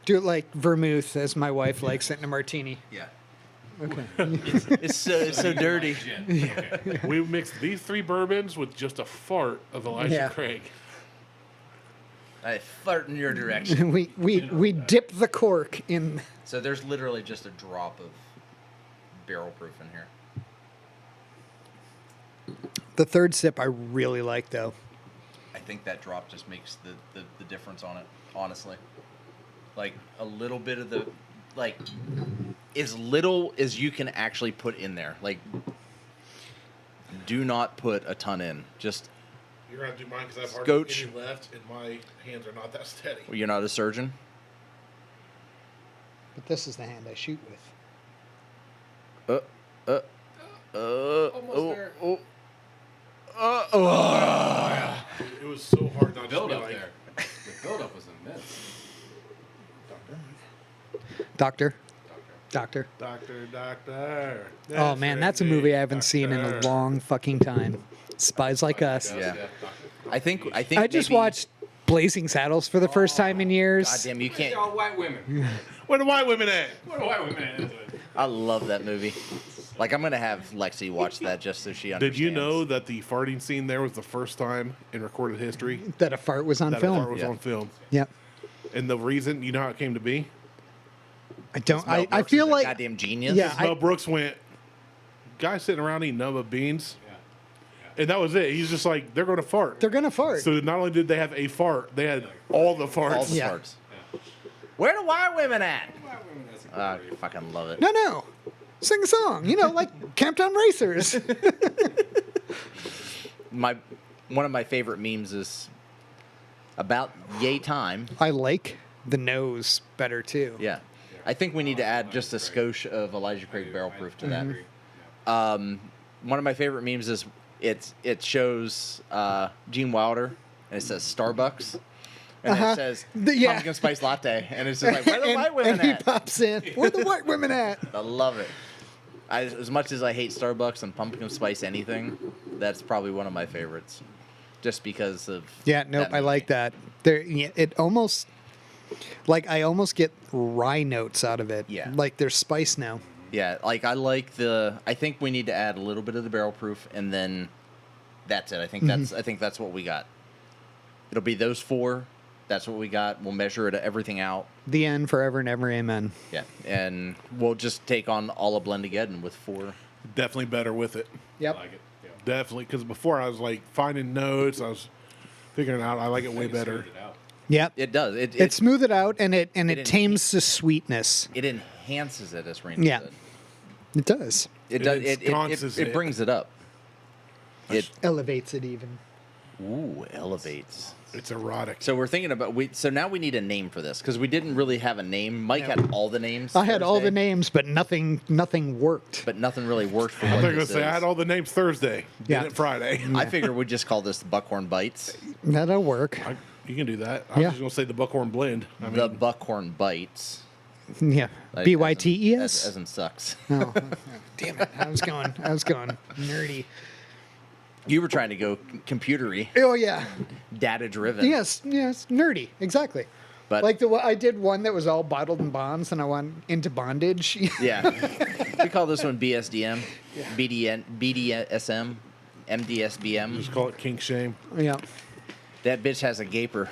Do it like vermouth, as my wife likes it in a martini. Yeah. Okay. It's so dirty. Gin. Okay. We mixed these 3 bourbons with just a fart of Elijah Yeah. Craig. I fart in your direction. we dip the cork in. So there's literally just a drop of barrel proof in here. The third sip I really like though. I think that drop just makes the difference on it, honestly. Like a little bit of the, like, as little as you can actually put in there. Like, do not put a ton in. Just, You're going to do mine because I have Scotch. hardly any left, and my hands are not that steady. you're not a surgeon. But this is the hand I shoot with. Almost there. It was so hard not to Build be up like, there. The build up was immense. Doctor. Doctor. Oh man, that's a movie I haven't seen in a long fucking time. Spies Like Us. Yeah. I think. I just maybe- watched Blazing Saddles for the first time in years. Goddamn, you can't. All white women. Where the white women at? What are white women at? I love that movie. Like, I'm gonna have Lexi watch that just so she understands. Did you know that the farting scene there was the first time in recorded history That a fart was on that a film. fart was Yeah. on film? Yep. And the reason, you know how it came to be? I don't. Mel I Brooks feel is a like goddamn genius. Yeah. Mel Brooks went, guy sitting around eating nothing but beans. And that was it. He's just like, they're going to fart. they're gonna fart. So not only did they have a fart, they had all the farts. All the Yeah. parts. Where the white women at? White women, that's a good I movie. fucking love it. No. Sing a song. Like Camptown Racers. One of my favorite memes is about yay time. I like the nose better too. Yeah. I think we need to add just a skosh of Elijah Craig barrel proof to that. One of my favorite memes is it shows Gene Wilder and it says Starbucks. And it says pumpkin spice latte, and it's just like, where the white women and at? he pops in. Where the white women at? I love it. As much as I hate Starbucks and pumpkin spice anything, that's probably one of my favorites, just because of. Yeah, nope, I like that. There, it almost like I almost get rye notes out of it. Yeah, like there's spice now. Yeah, like I like the. I think we need to add a little bit of the barrel proof, and then that's it. I think that's what we got. It'll be those 4. That's what we got. We'll measure everything out. The end, forever and ever, amen. Yeah, and we'll just take on all a blend again with 4. Definitely better with it. Yep. I like it. Yeah. Definitely, because before I was like finding notes, I was figuring out I like it way It better. smoothed it out. Yep. It does. It smooth it out and it it tames the sweetness. It enhances it, as Randy Yeah. said. It does. It does. ensconces It brings it up. It Elevates it even. elevates. It's erotic. So we're thinking about So now we need a name for this because we didn't really have a name. Mike had all the names. I had all the Thursday, names, but nothing worked. but nothing really worked for I what thought you were going this to say I is. had all the names Thursday. Yeah. Did it Friday. I figured we'd just call this the Buckhorn Bites. That'll work. You can do that. I was Yeah. just going to say the Buckhorn Blend. I mean, The Buckhorn Bites. Yeah. Like, BYTES. As in sucks. Oh, damn it! I was going nerdy. You were trying to go computery, Oh yeah. data driven. Yes, nerdy, exactly. But Like I did one that was all bottled in bonds, and I went into bondage. yeah, we call this one BSDM, BDN, BDSM, MDSBM. just call it kink shame. Yeah. That bitch has a gaper.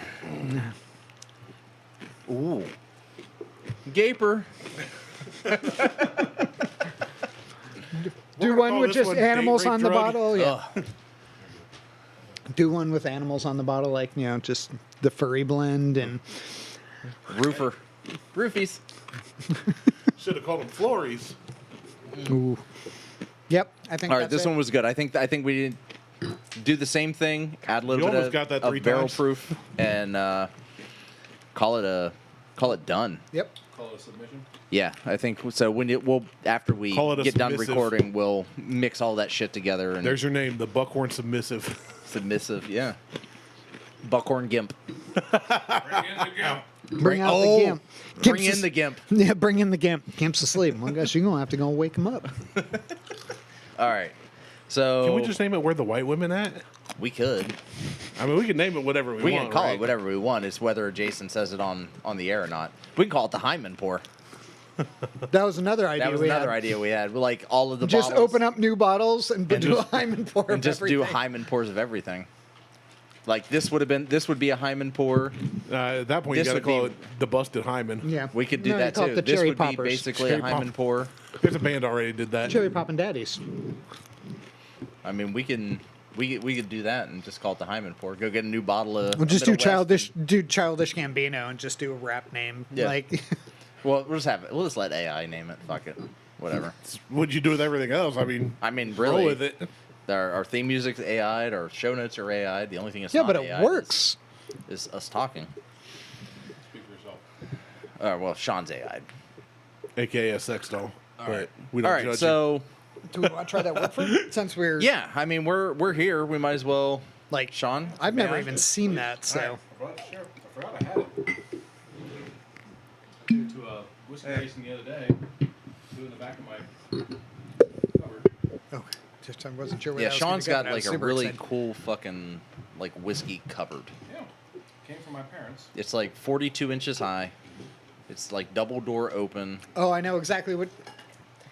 Ooh, gaper. Do gonna one call with this just one date animals rape on the drug. bottle. Yeah. Ugh. Do one with animals on the bottle, like just the furry blend and. Roofer, roofies. Should have called them Flories. Ooh. Yep, I think. All right, that's this it. one was good. I think we did do the same thing. Add a little You bit almost of, got that of 3 barrel times. proof and call it done. Yep. Call it a submission. Yeah, I think so. We'll after we Call it a get done submissive. recording, we'll mix all that shit together and There's your name, the Buckhorn Submissive. submissive. Yeah, Buckhorn Gimp. Bring out the gimp. Bring in the Gimp. Yeah, bring in the gimp. Gimp's asleep. Well, gosh, you're gonna have to go wake him up. All right, so Can we just name it Where the White Women At? we could I mean, we can name it whatever we we want. can call right? it whatever we want. It's whether Jason says it on the air or not. We can call it the Hyman pour. That was another idea. That was we another had. idea we had. Like all of the Just bottles, open up new bottles and do just- a Hyman pour. and of just do everything. Hyman pours of everything. Like this would be a Hyman pour. At that point, you This got to would call be- it the Busted Hyman. Yeah, We could do No, you that call it too. The This cherry would poppers. be basically Cherry a Hyman pop. pour. There's a band already did that. cherry poppin' daddies. I mean, we could do that and just call it the Hyman pour. Go get a new bottle of. We'll just do Middle West. childish Gambino and just do a rap name. Yeah. Like, Well, we'll just have it. We'll just let AI name it. Fuck it. Whatever. What'd you do with everything else? I mean, Really. roll with it. Our theme music's AI'd. Our show notes are AI'd. The only thing that's yeah, not but it AI'd works. Is us talking. Speak for yourself. Well, Sean's AI'd. AKA a sex doll. All But right. we don't All right. judge So Do we want to try that Woodford? Since we're yeah, I mean we're here. We might as well. like Sean, I've may never I? even seen that. So I forgot I had it. Due to a whiskey tasting the other day. Threw it in the back of my cupboard. oh, just I wasn't sure. Where Yeah, that was gonna Sean's go, got but I was like a super really excited. cool fucking like whiskey cupboard. Yeah. Came from my parents. It's like 42 inches high. It's like double door open. Oh, I know exactly what.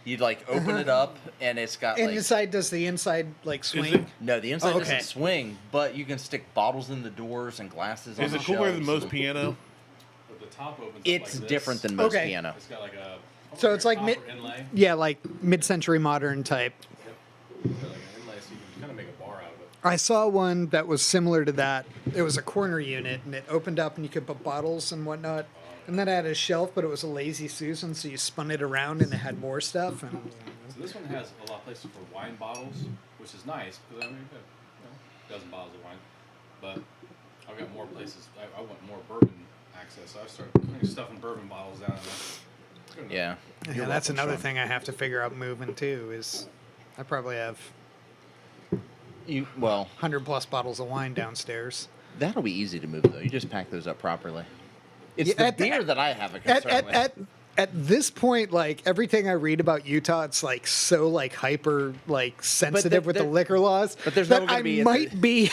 You'd like open it up and it's got And like inside, does the inside like it? swing? no, the inside Oh, okay. doesn't swing, but you can stick bottles in the doors and glasses on Is the it cooler than shelves most and- piano? But the top opens up It's like this. different than most Okay. piano. It's got like a. So it's like copper mid- inlay. Yeah, like mid-century modern type. Yep. It's got like an inlay, so you can kind of make a bar out of it. I saw one that was similar to that. It was a corner unit, and it opened up, and you could put bottles and whatnot. And then it had a shelf, but it was a lazy Susan, so you spun it around, and it had more stuff. And So this one has a lot of places for wine bottles, which is nice because I mean, you've got, dozen bottles of wine, but I've got more places. I want more bourbon access. So I started putting stuffing bourbon bottles down in there. Yeah. Yeah, that's another thing I have to figure out moving too. Is I probably have Well, 100+ bottles of wine downstairs. that'll be easy to move though. You just pack those up properly. It's Yeah, the beer that I have a concern with. At this point, like everything I read about Utah, it's like so like hyper like sensitive with the liquor laws. But there's that never gonna I be might be,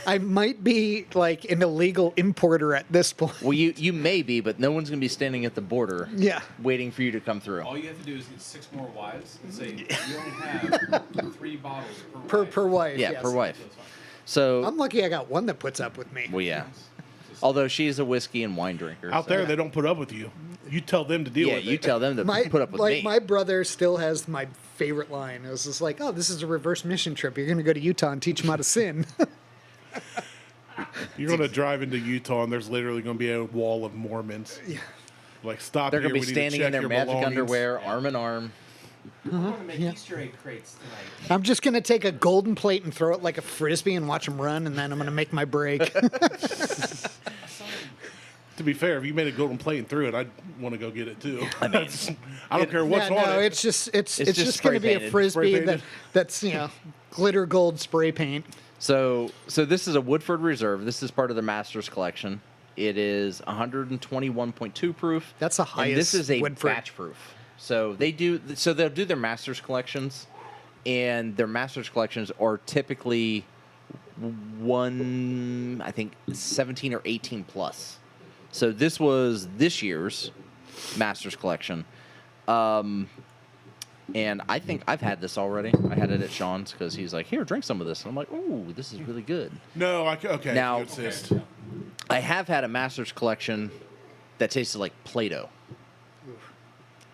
I might be like an illegal importer at this point. Well, you may be, but no one's going to be standing at the border Yeah. waiting for you to come through. All you have to do is get 6 more wives and say you only have 3 bottles Per wife. Yeah, yes. per wife. That's fine. So, I'm lucky I got one that puts up with me. well, yeah. Although she's a whiskey and wine drinker. Out so- there, they don't put up with you. You tell them to deal Yeah, with you it. tell them to put up with me. My brother still has my favorite line. It was just like, "Oh, this is a reverse mission trip. You're going to go to Utah and teach them how to sin." You're going to drive into Utah, and there's literally going to be a wall of Mormons. Yeah. Like, stop They're here. going to be we need standing check in their your magic belongings. underwear, arm in arm. We're going to make Easter egg crates tonight. I'm just going to take a golden plate and throw it like a frisbee and watch them run, and then I'm going to make my break. To be fair, if you made a golden plate and threw it, I'd want to go get it too. I mean, I don't care what's yeah, on no, it. it's just just going to be a spray-painted. frisbee Spray-painted. that's glitter gold spray paint. So this is a Woodford Reserve. This is part of the Masters collection. It is 121.2 proof. That's the And this highest is a Woodford. batch proof. So they'll do their Masters collections, and their Masters collections are typically 17 or 18 plus. So this was this year's Masters collection. And I think I've had this already. I had it at Sean's because he's like, "Here, drink some of this." And I'm like, "Ooh, this is really good." No, okay. Now- you insist. I have had a Masters collection that tasted like Play-Doh.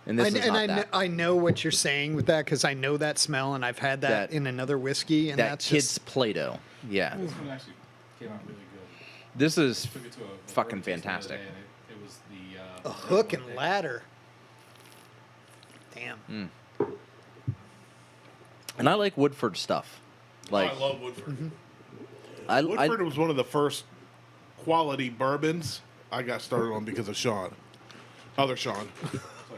And this is not that. I know what you're saying with that because I know that smell, and I've had that That- in another whiskey, and that that's kid's just Play-Doh. Yeah. This one actually came out really good. This is Took it to a fucking bourbon tasting the other fantastic. day, and it was the a hook and ladder. Damn. Mm. And I like Woodford stuff. Like I love Woodford. I Woodford was one of the first quality bourbons I got started on because of Sean. Other Sean.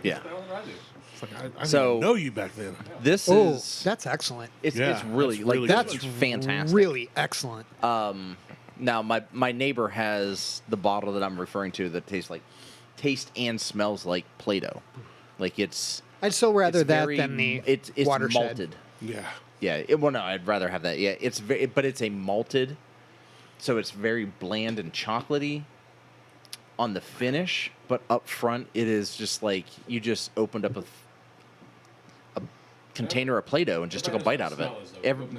yeah. What the hell did I do? It's like, I So- didn't know you back then. This Oh, is that's excellent. it's Yeah, really that's like really that's good. fantastic. Really excellent. Now my neighbor has the bottle that I'm referring to that tastes and smells like Play-Doh. Like it's I'd still rather it's that very- than the it's watershed. malted. Yeah. Yeah, well, no, I'd rather have that. Yeah, but it's a malted, so it's very bland and chocolatey on the finish. But up front, it is just like you just opened up a container of Play-Doh and just took a bite out of it.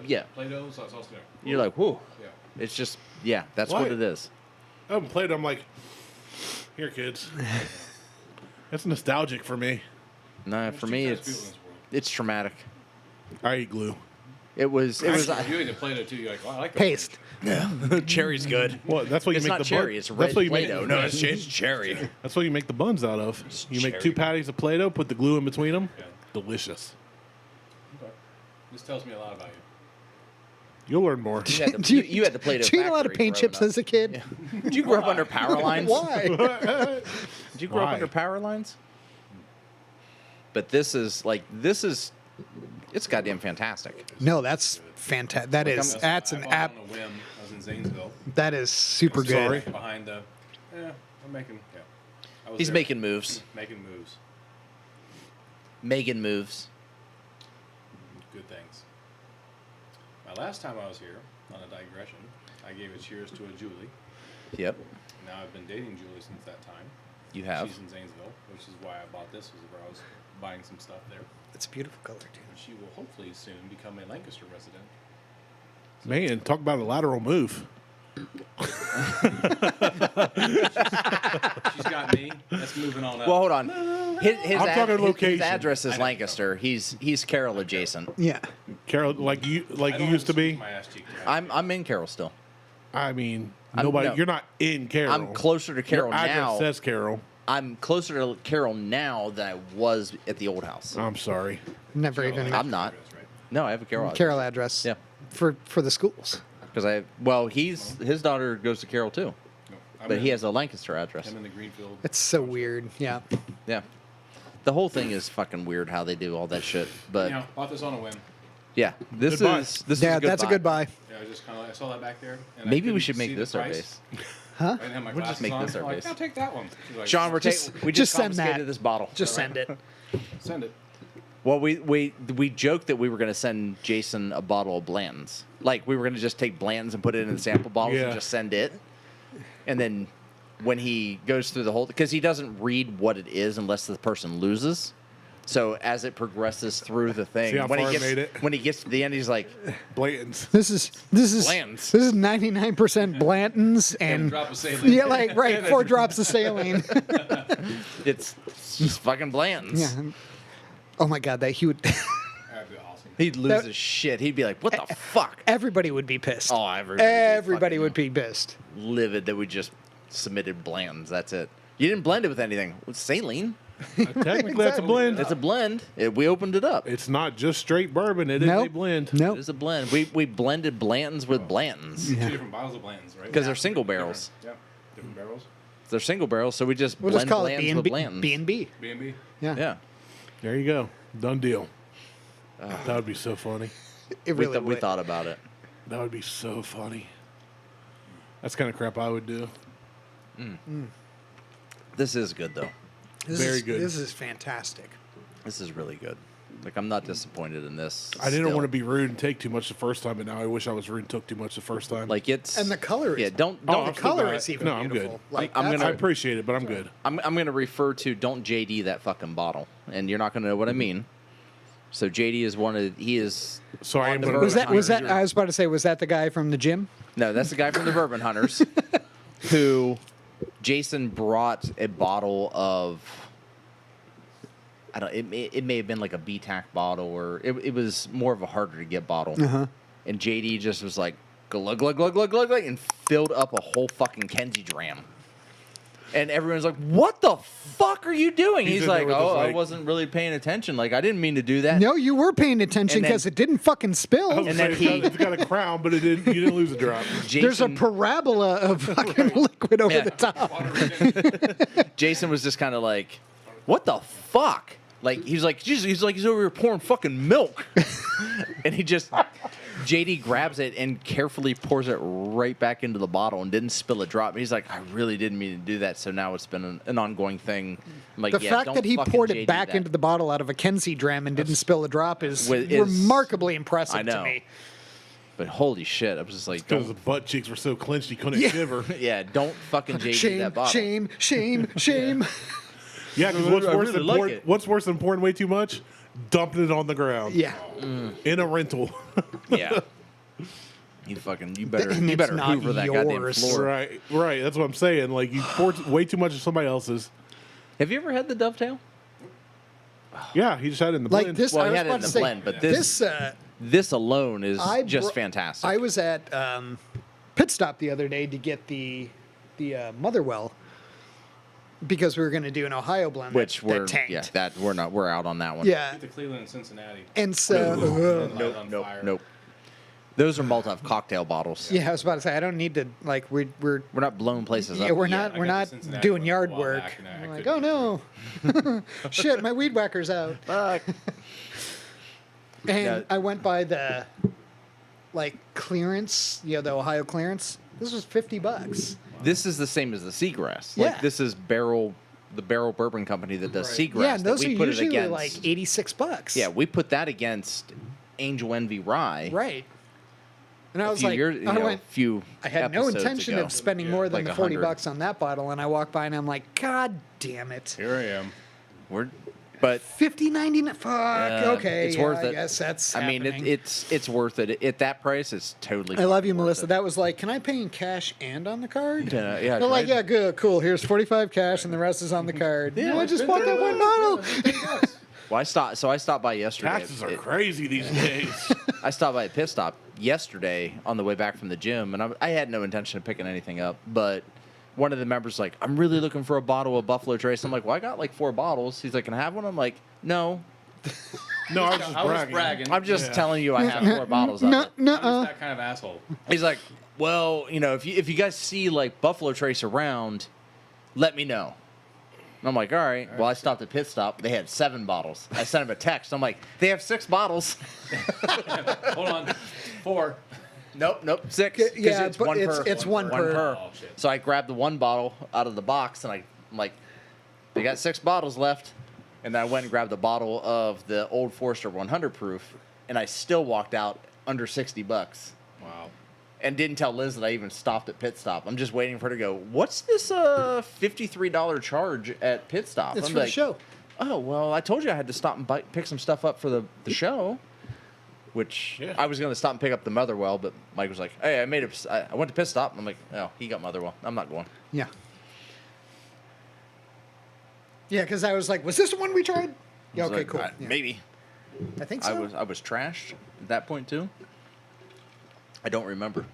Yeah, Play-Doh, so it's also there. you're like, whoa. Yeah. It's just that's what What? it is. I haven't played it. I'm like, here, kids. That's nostalgic for me. No, for There's me, two types of people in it's this world. it's traumatic. I eat glue. It was Actually, you eat the Play-Doh too. You're like, well, I like that. Paste. cherry's good. What? That's what you It's make not the cherry. bun- It's That's red what you make. Play-Doh. No, it's cherry. That's what you make the buns out of. You make 2 cherry. patties of Play-Doh, put the glue in between them. Yeah. Delicious. Okay. This tells me a lot about you. You'll learn more. You had the Play-Doh. Did you eat a lot of factory paint growing chips up. as a kid? Did you grow up under power lines? Why? Did you grow up Why? under power lines? But this is it's goddamn fantastic. No, that's fantastic. That is that's I an bought it app. on a whim. I was in Zanesville. That is super I'm good. sorry. Behind the, I'm making, yeah. I was He's there making moves. Making moves. Megan moves. Good things. My last time I was here, on a digression, I gave a cheers to a Julie. Yep. Now I've been dating Julie since that time. You have. She's in Zanesville, which is why I bought this, was where I was buying some stuff there. It's a beautiful color too. And she will hopefully soon become a Lancaster resident. Man, talk about a lateral move. She's got me. That's moving on up. Well, hold on. His I'm talking his location. address is I know. Lancaster. He's Carroll adjacent. Yeah. Carol, like you I don't used to have be. my ass cheek to I'm in Carroll still. I mean, I'm- nobody. no. You're not in Carroll. I'm closer to Carroll Your address now. says Carroll. I'm closer to Carroll now than I was at the old house. I'm sorry. Never even I'm not. No, I have a Carroll address. Carroll address. Yeah. For the schools. Because his daughter goes to Carroll too, No, I'm but in, he has a Lancaster address. I'm in the Greenfield. It's so weird. Yeah. Yeah. The whole thing is fucking weird how they do all that shit. But You know, bought this on a whim. yeah, this Goodbye. is this Yeah, is a good that's buy. a good buy. Yeah, I just kind of I saw that back there. And I Maybe we couldn't should see make the this our price. base. I didn't have my We'll just glasses make on. this our I'm like, base. I'll take that one. She's like, Sean, we just send that. confiscated this bottle. Just send it. send it. Well, we joked that we were going to send Jason a bottle of Blanton's. Like, we were going to just take Blanton's and put it in the sample bottles Yeah. and just send it. And then when he goes through the whole... Because he doesn't read what it is unless the person loses. So as it progresses through the thing... See how when far he I gets, made it? when he gets to the end, he's like, Blanton's. This is Blanton's. this is 99% Blanton's and drop of saline. yeah, like right, 4 drops of saline. it's just fucking Blanton's. Yeah. Oh my god, that he would. That'd be awesome. He'd lose That- his shit. He'd be like, what the fuck? Everybody would be pissed. Oh, Everybody would be pissed. livid that we just submitted Blanton's. That's it. You didn't blend it with anything. With saline. Technically, that's a blend. It's a blend. We opened it up. It's not just straight bourbon. It is Nope. a blend. It Nope. is a blend. We blended Blanton's with Blanton's Two different bottles of Blanton's, right? because they're single barrels. Yeah, different barrels. They're single barrels, so we just We'll blend just call it Blanton's with B&B. Blanton's. B&B. B&B. Yeah. Yeah. There you go. Done deal. That would be so funny. It We, really we would. thought about it. That would be so funny. That's kind of crap I would do. This is good though. This Very is, good. This is fantastic. This is really good. Like I'm not disappointed in this. I didn't still. want to be rude and take too much the first time, but now I wish I was rude and took too much the first time. Like it's And the color is- Yeah, don't Oh, don't. I'm The still color good. is even No, I'm beautiful. good. Like, I'm that's- I appreciate it, but I'm good. I'm gonna refer to don't JD that fucking bottle, and you're not gonna know what I mean. So JD is he is. So I am on the gonna- verge Was that? of Was that? hunters. I was about to say, was that the guy from the gym? No, that's the guy from the Bourbon Hunters, who Jason brought a bottle of. I don't. It may have been like a BTAC bottle, or it was more of a harder to get bottle. Uh-huh. And JD just was like glug glug glug glug glug glug and filled up a whole fucking Kenzie dram. And everyone's like, "What the fuck are you doing?" He's He's in there like, with his, "Oh, I like- wasn't really paying attention. Like, I didn't mean to do that." No, you were paying attention And then- because it didn't fucking spill. I was And gonna then say, he- it's got a crown, but you didn't lose a drop. There's a Jason, parabola of fucking liquid over Yeah. the top. Water retention. Jason was just kind of like, "What the fuck?" Like he's like, he's over here pouring fucking milk, and JD grabs it and carefully pours it right back into the bottle and didn't spill a drop. He's like, "I really didn't mean to do that." So now it's been an ongoing thing. I'm like, The yeah, fact don't that he fucking poured JD it back that. into the bottle out of a Kenzie dram and didn't spill a drop is Is- remarkably impressive I know. to me. But holy shit, I was just like, Because don't, the butt cheeks were so clenched he couldn't Yeah. shiver. yeah, don't fucking JD Shame, that bottle. shame, shame, shame. Yeah, because I really like it. what's worse than pouring way too much? Dumping it on the ground. Yeah. In a rental. Yeah. You better And it's not hoover that goddamn yours. floor. Right. That's what I'm saying. Like, you poured way too much of somebody else's. Have you ever had the dovetail? Yeah, he just had it in the Like blend. this, Well, I he was had it about in to the say, blend, but this alone is just fantastic. I was at Pit Stop the other day to get the Motherwell because we were going to do an Ohio blend Which that tanked. we're out on that one. Yeah. Get to Cleveland and Cincinnati. And so, Light it on fire. Nope. Those are Molotov cocktail bottles. yeah, I was about to say I don't need to like we're We're not blowing places yeah, up. we're I not got we're to not Cincinnati doing a yard while work. back, and I I'm like, couldn't oh no, shit, my weed whacker's out. Fuck. And Yeah. I went by the like clearance, the Ohio clearance. This was $50. This is the same as the Seagrass. Yeah. Like this is the Barrel Bourbon Company that does Seagrass. Yeah, and that those are we put it usually against. like $86. Yeah, we put that against Angel Envy Rye. Right. And I A was few like, years, I went. few I had no episodes intention ago. of spending more than Like the $40 $100. on that bottle, and I walked by and I'm like, God damn it. Here I am. But $50.99. Fuck. Okay. it's yeah, worth I it. guess that's. I mean, happening. it's worth it at that price. It's totally. I love you, fucking worth Melissa. it. That was like, can I pay in cash and on the card? Yeah, They're can like, I- yeah, good, cool. Here's 45 cash, and the rest is on the card. Yeah, no, I it's just been bought that 30 one bucks. bottle. Well, I stopped by yesterday. Taxes are crazy these days. I stopped by a pit stop yesterday on the way back from the gym, and I had no intention of picking anything up. But one of the members was like, I'm really looking for a bottle of Buffalo Trace. I'm like, well, I got like 4 bottles. He's like, can I have one? I'm like, no. No, I was just I was bragging. bragging. I'm just Yeah. telling you I have 4 bottles of No, it. I'm no, just that kind of asshole. He's like, well, if you guys see like Buffalo Trace around, let me know. I'm And I'm like, all right. Well, I stopped at pit stop. They had 7 bottles. I sent him a text. I'm like, they have 6 bottles. Hold on. 4. Nope, 6. Yeah, it's but one per. it's one per. Oh, shit. So I grabbed the 1 bottle out of the box, and I'm like, they got 6 bottles left. And then I went and grabbed a bottle of the Old Forester 100 proof, and I still walked out under $60. Wow. And didn't tell Liz that I even stopped at pit stop. I'm just waiting for her to go, what's this $53 charge at pit stop? It's I'm for the like, show. oh, well, I told you I had to stop and pick some stuff up for the show. Which Yeah. I was going to stop and pick up the Motherwell, but Mike was like, hey, I went to pit stop. And I'm like, oh, he got Motherwell. I'm not going. Yeah. Yeah, because I was like, was this the one we tried? Yeah, I was okay, like, cool. Yeah. Maybe. I think so. I was trashed at that point, too. I don't remember.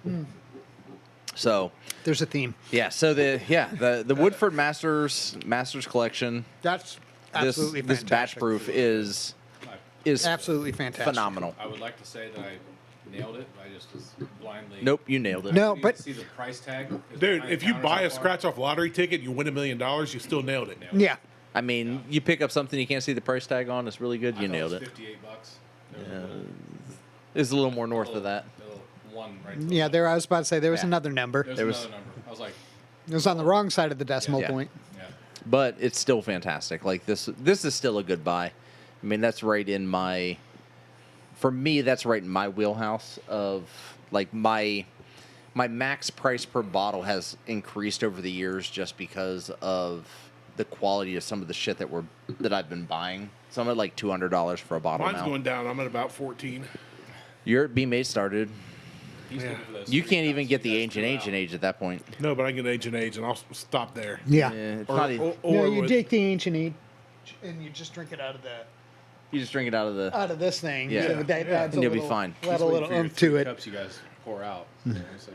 So, There's a theme. yeah, so the Woodford Masters collection, That's absolutely this fantastic. batch proof is Absolutely fantastic. phenomenal. I would like to say that I nailed it. I just was blindly. Nope, you nailed it. No, You but see the price tag. is Dude, behind if the you counter buy so a far. scratch-off lottery ticket, you win $1 million. You still nailed it. yeah, I mean, you pick up something you can't see the price tag on, it's really good, I you thought nailed was it. $58. There was a little- It's a little more north of little- that. little one right to the yeah. left. There, I was about to say there was Yeah. another number. There's there was- another number. I was like, It was on the wrong side of the decimal Yeah. point. yeah. But it's still fantastic. Like this is still a good buy. I mean, that's right in my for me, that's right in my wheelhouse of like my max price per bottle has increased over the years just because of the quality of some of the shit that I've been buying. So I'm at like $200 for a bottle Mine's now. going down. I'm at about 14. Your B-Mate started. He's Yeah. looking for those You 3 can't cups even get the you guys ancient threw out. age at that point. No, but I can age and age, and I'll stop there. Yeah. It's Or, not even, No, you with- take the ancient age and you just drink it out of you just drink it out of the. this thing. Yeah. So that Yeah. adds And a you'll be little, fine. Add a He's waiting little for your oomph 3 to it. Cups you guys pour out. No, That's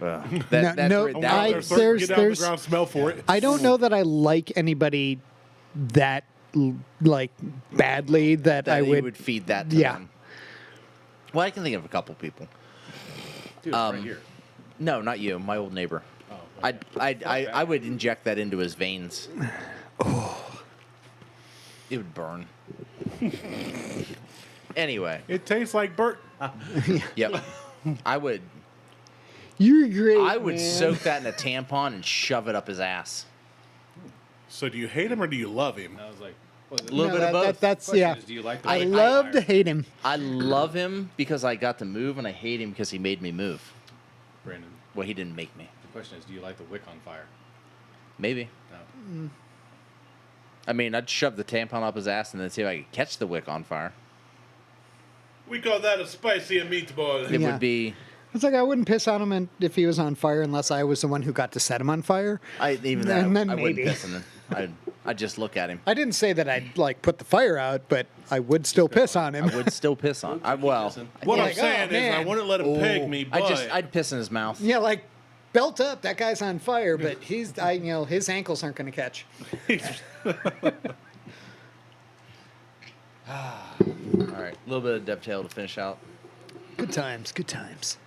no, right, I that want I- to start there's- get out of the there's- ground, smell for it. I don't know that I like anybody that like badly that I you would. would feed that to Yeah. them. Well, I can think of a couple people. Dude, it's right here. No, not you. My old neighbor. Oh, I would inject that into his veins. Oh. It would burn. Anyway, It tastes like Bert. yep. I would You're great. I would man. soak that in a tampon and shove it up his ass. So do you hate him or do you love him? And I was like, well, the A little bit of both. That's question yeah. is, do you like the I Wick love on to fire? hate him. I love him because I got to move, and I hate him because he made me move. Brandon, Well, he didn't make me. the question is, do you like the wick on fire? Maybe. No. I mean, I'd shove the tampon up his ass and then see if I could catch the wick on fire. We call that a spicy meatball. It Yeah. would be. It's like I wouldn't piss on him if he was on fire unless I was the one who got to set him on fire. Even that, And then I wouldn't maybe. piss on him. I'd just look at him. I didn't say that I'd like put the fire out, but I would still piss on him. I would still piss on. What Yeah, I'm like, saying oh, is I man. wouldn't let him peg me, but I'd piss in his mouth. Yeah, like belt up. That guy's on fire, but his ankles aren't going to catch. All right, a little bit of dovetail to finish out. Good times. Good times.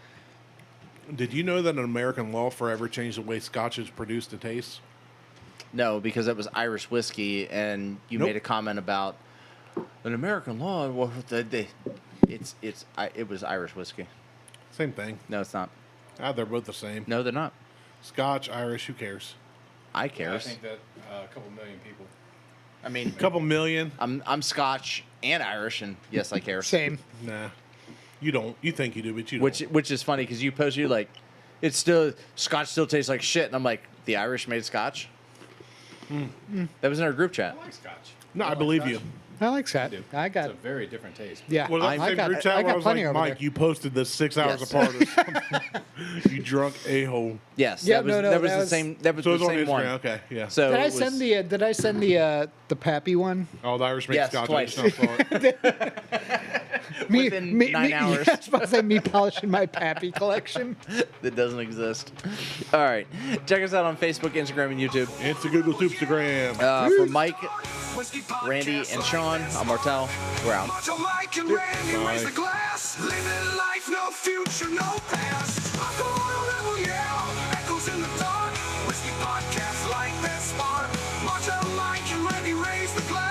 did you know that an American law forever changed the way Scotch is produced to taste? No, because it was Irish whiskey, and you Nope. made a comment about an American law. Well, it was Irish whiskey. Same thing. No, it's not. They're both the same. No, they're not. Scotch, Irish, who cares? I I cares. think that a couple million people. I mean, A couple million? I'm Scotch and Irish, and yes, I care. Same. Nah. You don't. You think you do, but you don't. Which is funny because you post you like, it's still Scotch still tastes like shit, and I'm like, the Irish made Scotch. That was in our group chat. I like Scotch. No, I like beve Scotch. you. I like Scott. do. I got. It's a very different taste. Yeah. Well, that I same got. group chat I where I got was plenty like, over Mike, there. you posted this 6 hours Yes. apart or something. You drunk a-hole. Yes, Yeah, that was no, that was that the was- same. That was So the it's on same Instagram. one. Okay, yeah. So Did I it was- send the? Did I send the Pappy one? Oh, the Irish make Yes, Scotch. twice. I just now saw it. Within 9 hours. Yeah, I was about to say me polishing my Pappy collection. that doesn't exist. All right, check us out on Facebook, Instagram, and YouTube. It's a Google Soupstagram. For Mike, Whiskey Randy, Podcast. and Sean, I'm Martelle. We're out. Macho Mike and Randy raise the glass. Living life, no future, no past. Alcohol level, yeah. Echoes in the dark. Whiskey Podcast like that spark. Macho Mike and Randy raise the glass.